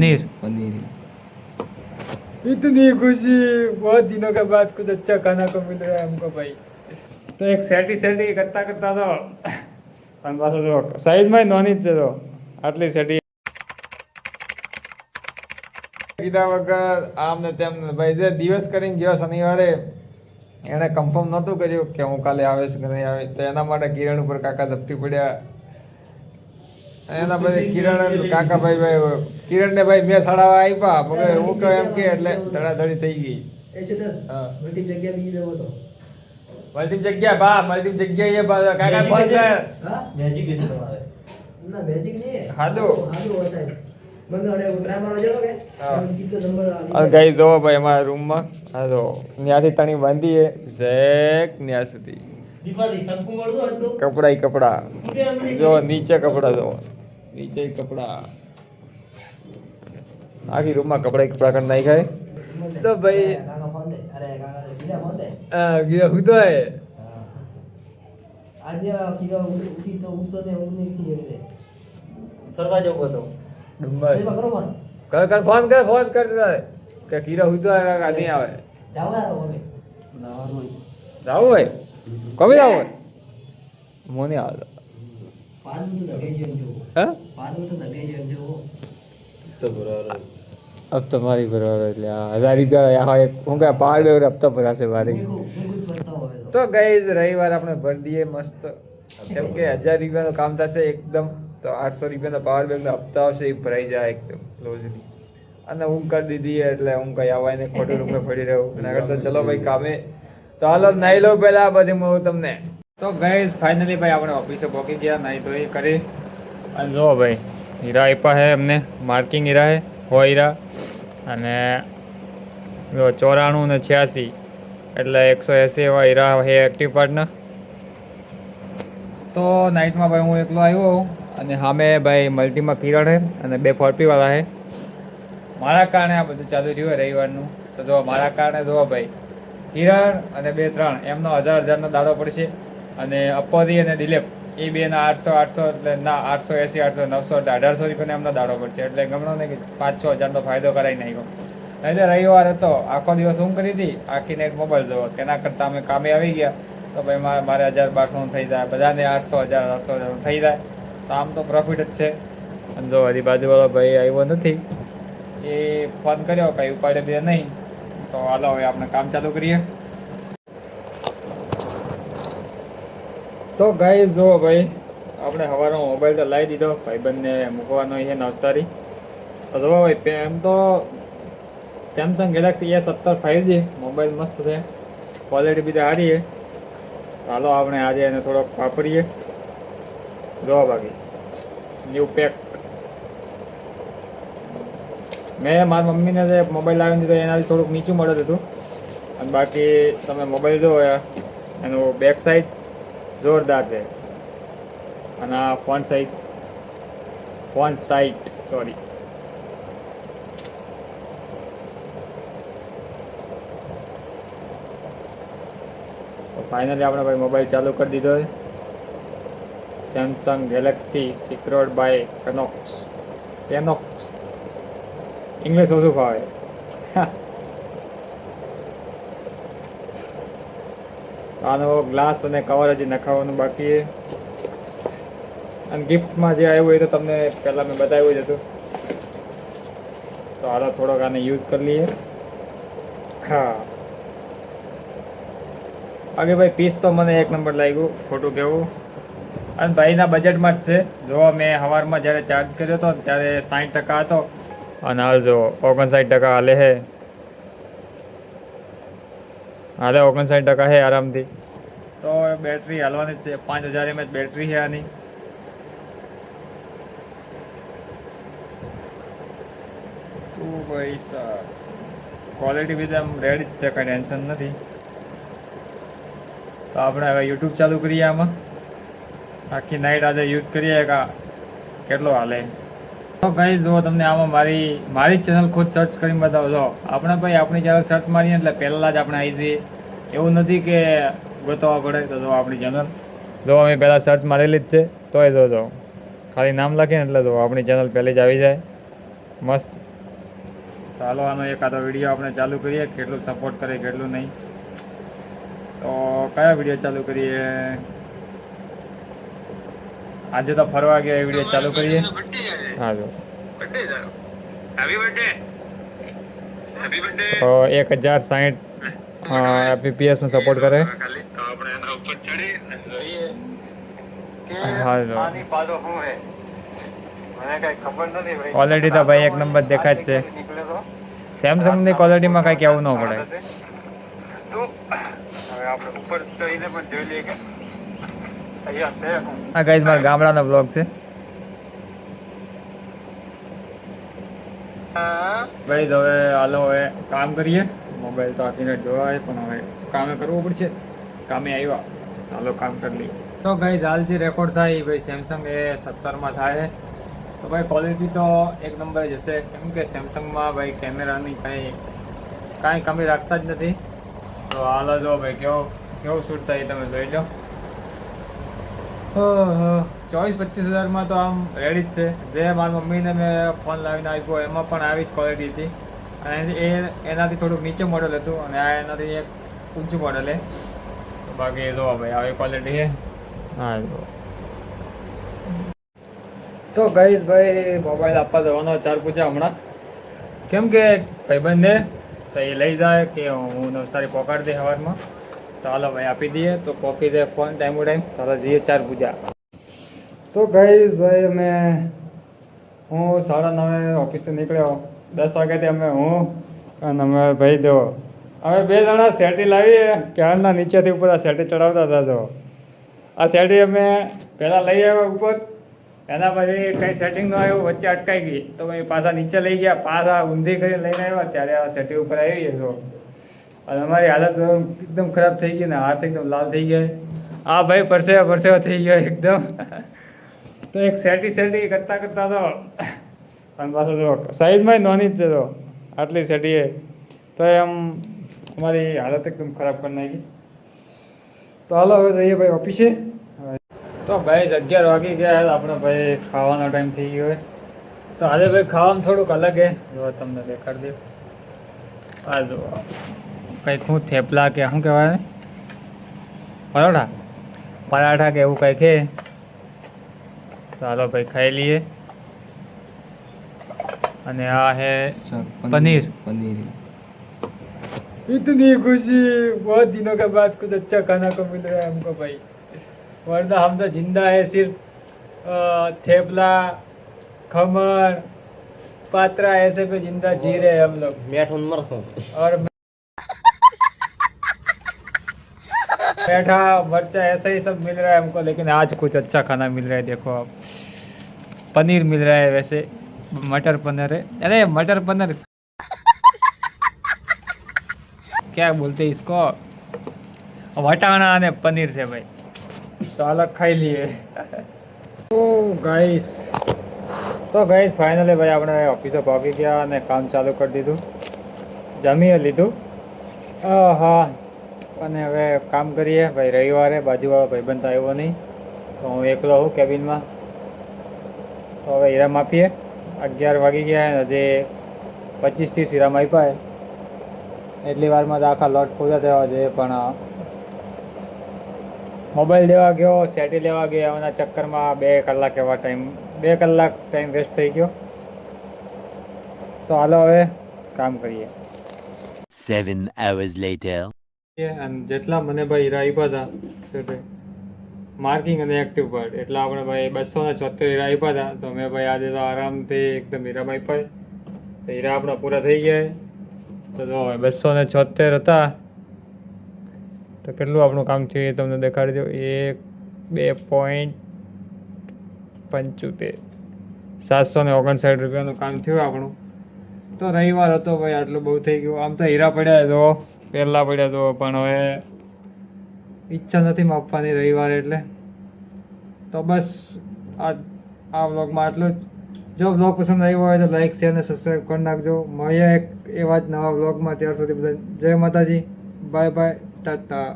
पनीर पनीर। इतनी खुशी, बहुत दिनों के बाद कुछ अच्छा खाना को मिल रहा है हमको भाई। तो एक સેટી કરતા કરતા તો અને પાછો જો સાઈઝમાં નોની જ છે તો આટલી સેટી કીધા વગર આમ ને તેમ ભાઈ જે દિવસ કરીને ગયો શનિવારે એણે કન્ફર્મ નહોતું કર્યું કે હું કાલે આવીશ કે નહીં આવે, તો એના માટે કિરણ ઉપર કાકા ઝપટી પડ્યા. એના પછી કિરણ કાકા ભાઈ કિરણ ને ભાઈ મેં સડાવા આપ્યા મગર હું કહું એમ કે એટલે ધડાધડી થઈ ગઈ. મલ્ટી જગ્યા બા મલ્ટી જગ્યા એ બા કાકા ફોન કર मैजिक है तुम्हारे। ना मैजिक नहीं है। હાદો हादो होता है। मंगल वो ड्रामा हो जाओगे। कितना नंबर आ અને ગઈ દો ભાઈ અમારા રૂમમાં હાદો ત્યાંથી તણી બાંધીએ શેક ત્યાં સુધી दीपाली सबको कर दो तो કપડા કપડા मुझे हमने જો નીચે કપડા જો નીચે કપડા આખી રૂમમાં કપડા કરી નાખાય. તો ભાઈ काका फोन दे। अरे काका रे बिना फोन दे। ગીરા હું તો હે आज किलो उठी तो उठतो ने ऊँग नहीं थी ये। करवा जाओ तो ડુમ્બસ सेवा करो फोन। કર ફોન કર કે કીરા હું તો કાકા નહીં આવે. जाओ यार वो में। જાવું હોય કবে જાવું હોય મને આવે पाँच में तो दबे जेम जो। હા 5 में तो दबे जेम जो। तो बराबर अब તમારી બરાબર એટલે 1000 રૂપિયા હોય હું કે પાર બે હપ્તો ભરાશે મારી. देखो कुछ करता हो तो। તો ગાઈઝ રવિવાર આપણે ભરી દઈએ મસ્ત કેમ કે 1000 રૂપિયાનું કામ થશે એકદમ. તો 800 રૂપિયાનો પાવર બેંકનો હપ્તા આવશે એ ભરાઈ જાય એકદમ ક્લોઝલી. અને હું કરી દીધી એટલે હું કઈ આવાને ખોટું રૂપિયા પડી રહ્યું એના કરતાં ચલો ભાઈ કામે. તો હાલો નાઈ લો પહેલા પછી હું તમને. તો ગાઈઝ ફાઇનલી ભાઈ આપણે ઓફિસે પહોંચી ગયા નાઈ ધોઈ કરી. અને જો ભાઈ હીરા આપ્યા છે એમને માર્કિંગ હીરા છે હો હીરા અને જો 94 ને 86 એટલે 180 એવા હીરા છે એક્ટિવ પાર્ટના. તો નાઇટમાં ભાઈ હું એકલો આવ્યો અને સામે ભાઈ મલ્ટીમાં કિરણ છે અને 2 ફોર્પીવાળા છે. મારા કારણે આ બધું ચાલુ રહ્યું રવિવારનું. તો જો મારા કારણે જો ભાઈ કિરણ અને 2-3 એમનો 1000-1000નો દાડો પડશે અને અપોરી અને દિલીપ એ બેના 800 એટલે ના 880 800 900 એટલે 1800 રૂપિયાનો એમનો દાડો પડશે. એટલે ગમણો ને કે 5-6 હજારનો ફાયદો કરાવી નાખ્યો. એટલે રવિવાર હતો આખો દિવસ હું કરી હતી આખી નાઈટ મોબાઈલ જોવો. તેના કરતાં અમે કામે આવી ગયા તો ભાઈ મારે 1000-1200 થઈ જાય બધાને 800-1000 થઈ જાય. તો આમ તો પ્રોફિટ જ છે. અને જો હજી બાજુવાળો ભાઈ આવ્યો નથી એ ફોન કર્યો કંઈ ઉપાડે બે નહીં. તો હાલો હવે આપણે કામ ચાલુ કરીએ. તો ગાઈઝ જુઓ ભાઈ આપણે સવારમાં મોબાઈલ તો લાવી દીધો ભાઈબંધને મૂકવાનો છે નવસારી. તો જુઓ ભાઈ એમ તો Samsung Galaxy A17 5G mobile મસ્ત છે ક્વોલિટી બી સારી છે. ચાલો આપણે આજે એને થોડોક વાપરીએ. જુઓ બાકી ન્યૂ પેક મેં મારી મમ્મીને જે મોબાઈલ લાવી દીધો એનાથી થોડુંક નીચું મળતું હતું. અને બાકી તમે મોબાઈલ જુઓ એનું બેક સાઈડ જોરદાર છે અને આ ફોન્ટ સાઈટ સોરી તો ફાઇનલી આપણે ભાઈ મોબાઈલ ચાલુ કરી દીધો છે. Samsung Galaxy secured by Knox English ઓછું ફાવે. આનો ગ્લાસ અને કવર હજી નખાવવાનું બાકી છે. અને ગિફ્ટમાં જે આવ્યું એ તો તમને પહેલાં મેં બતાવ્યું જ હતું. તો હાલો થોડોક આને યુઝ કરી લઈએ. હા બાકી ભાઈ પીસ તો મને એક નંબર લાગ્યું ખોટું કહેવું. અને ભાઈના બજેટમાં જ છે. જો મેં સવારમાં જ્યારે ચાર્જ કર્યો હતો ત્યારે 60% હતો અને હાલ જો 59% હાલે છે. હાલે 59% છે આરામથી. તો બેટરી હાલવાની જ છે 5000 mAh બેટરી છે આની. ભાઈ ક્વોલિટી બી આમ રેડી જ છે કંઈ ટેન્શન નથી. તો આપણે હવે યુટ્યુબ ચાલુ કરીએ આમાં આખી નાઈટ આજે યુઝ કરીએ કે કેટલો હાલે. તો કઈ જો તમને આમાં મારી જ ચેનલ ખુદ સર્ચ કરીને બતાવો. જો આપણે ભાઈ આપણી ચેનલ સર્ચ મારીએ એટલે પહેલાં જ આપણે આવી જઈએ એવું નથી કે ગોતવા પડે. તો જો આપણી ચેનલ જો અમે પહેલાં સર્ચ મારેલી જ છે તોય જો ખાલી નામ લખીએ ને એટલે જો આપણી ચેનલ પહેલી જ આવી જાય મસ્ત. તો હાલો આનો એકાદો વિડીયો આપણે ચાલુ કરીએ, કેટલું સપોર્ટ કરે કેટલું નહીં. તો કયા વિડીયો ચાલુ કરીએ? આજે તો ફરવા ગયા એ વિડીયો ચાલુ કરીએ. હા જો તો 1060 fps નો સપોર્ટ કરે. હા જો ક્વોલિટી તો ભાઈ એક નંબર દેખાય જ છે. સેમસંગની ક્વોલિટીમાં કાંઈ કહેવું ન પડે. આ ગાઈઝ મારા ગામડાનો બ્લોગ છે. ભાઈ તો હવે હાલો હવે કામ કરીએ. મોબાઈલ તો આખી રાત જોવાય પણ હવે કામે કરવું પડશે. કામે આવ્યા હાલો કામ કરી લઈએ. તો ગાઈઝ હાલ જે રેકોર્ડ થાય એ ભાઈ સેમસંગ A17 થાય. તો ભાઈ ક્વોલિટી તો એક નંબર જ હશે, કેમ કે સેમસંગમાં ભાઈ કેમેરાની કાંઈ કમી રાખતા જ નથી. તો હાલો જો ભાઈ કેવું શૂટ થાય તમે જોઈ લો. 24-25 હજારમાં તો આમ રેડી જ છે. જે મારી મમ્મીને મેં ફોન લાવીને આપ્યો એમાં પણ આવી જ ક્વોલિટી હતી, અને એનાથી થોડુંક નીચે મોડલ હતું અને આ એનાથી એક ઊંચું મોડલ છે. તો બાકી જો ભાઈ આવી ક્વોલિટી છે. હા જો તો ગાઈઝ ભાઈ મોબાઈલ આપવા જવાનો ચાર પૂછ્યા હમણાં, કેમ કે ભાઈબંધે તો એ લઈ જાય કે હું નવસારી પહોંચાડી દે સવારમાં. તો હાલો ભાઈ આપી દઈએ તો પોકી જાય ફોન ટાઈમો ટાઈમ. ચાલો જઈએ ચાર પૂજા. તો ગાઈઝ ભાઈ હું 9:30 ઓફિસથી નીકળ્યો. 10 વાગ્યાથી હું અને અમે ભાઈ દો અમે બે જણા સેટી લાવીએ ક્યારના નીચેથી ઉપર આ સેટી ચડાવતા હતા. તો આ સેટી અમે પહેલાં લઈ આવ્યા ઉપર, એના પછી કંઈ સેટિંગ ન આવ્યું, વચ્ચે અટકાઈ ગઈ. તો ભાઈ પાછા નીચે લઈ ગયા, પાછા ઊંધી કરીને લઈને આવ્યા ત્યારે આ સેટી ઉપર આવી તો અને અમારી હાલત એકદમ ખરાબ થઈ ગઈ ને હાથ એકદમ લાલ થઈ ગયા. આ ભાઈ પરસેવા થઈ ગયો એકદમ. તો એક સેટી કરતાં તો અને પાછું તો સાઈઝમાં નાની જ છે. તો આટલી સેટી તો એમ અમારી હાલત એકદમ ખરાબ કરી નાખી. તો હાલો હવે જઈએ ભાઈ ઓફિસે. તો ભાઈ 11 વાગી ગયા, આપણે ભાઈ ખાવાનો ટાઈમ થઈ ગયો હોય. તો આજે ભાઈ ખાવાનું થોડુંક અલગ છે, જો તમને દેખાડી દે. આ જો કંઈક હું થેપલા કે શું કહેવાય, પરાઠા કે એવું કંઈક છે. તો હાલો ભાઈ ખાઈ લઈએ. અને આ है पनीर. इतनी खुशी, बहुत दिनों के बाद कुछ अच्छा खाना को मिल रहा है हमको भाई, वरना हम तो जिंदा है सिर्फ थेपला खमण पात्रा ऐसे पे जिंदा जी रहे हैं हम लोग. और बैठा मरचा ऐसा ही सब मिल रहा है हमको, लेकिन आज कुछ अच्छा खाना मिल रहा है. देखो आप पनीर मिल रहा है, वैसे मटर पनीर है. अरे मटर पनीर क्या बोलते हैं इसको, वटाना અને પનીર છે ભાઈ. તો અલગ ખાઈ લઈએ. તો ગાઈસ ફાઇનલી ભાઈ આપણે ઓફિસે પહોંચી ગયા અને કામ ચાલુ કરી દીધું, જમી લીધું. હા અને હવે કામ કરીએ ભાઈ. રવિવારે બાજુવાળો ભાઈબંધ આવ્યો નહીં, તો હું એકલો હું કેબિનમાં. તો હવે હીરામ આપીએ. 11 વાગી ગયા, હજી 25-30 હીરામ આપ્યા. એટલી વારમાં તો આખા લોટ પૂરા થવા જોઈએ, પણ મોબાઈલ લેવા ગયો, સેટી લેવા ગયા, એના ચક્કરમાં 2 કલાક ટાઈમ વેસ્ટ થઈ ગયો. તો હાલો હવે કામ કરીએ. 7 hours later. અને જેટલા મને ભાઈ હીરા આપ્યા હતા માર્કિંગ અને એક્ટિવ પર, એટલા આપણે ભાઈ 276 હીરા આપ્યા હતા. તો મેં ભાઈ આજે તો આરામથી એકદમ હીરામાં આપ્યા. તો હીરા આપણા પૂરા થઈ ગયા. તો જો 276 હતા. તો કેટલું આપણું કામ થયું એ તમને દેખાડી દો. 2.75 759 રૂપિયાનું કામ થયું આપણું. તો રવિવાર હતો ભાઈ, આટલું બહુ થઈ ગયું. આમ તો હીરા પડ્યા તો પહેલાં પડ્યા તો, પણ હવે ઈચ્છા નથી માપવાની રવિવારે એટલે. તો બસ આ વ્લોગમાં આટલું જ. જો વ્લોગ પસંદ આવ્યો હોય તો લાઈક શેર અને સબસ્ક્રાઈબ કરી નાખજો. મળીએ એક એવા જ નવા વ્લોગમાં. ત્યાર સુધી બધા જય માતાજી, બાય બાય, ટાટા.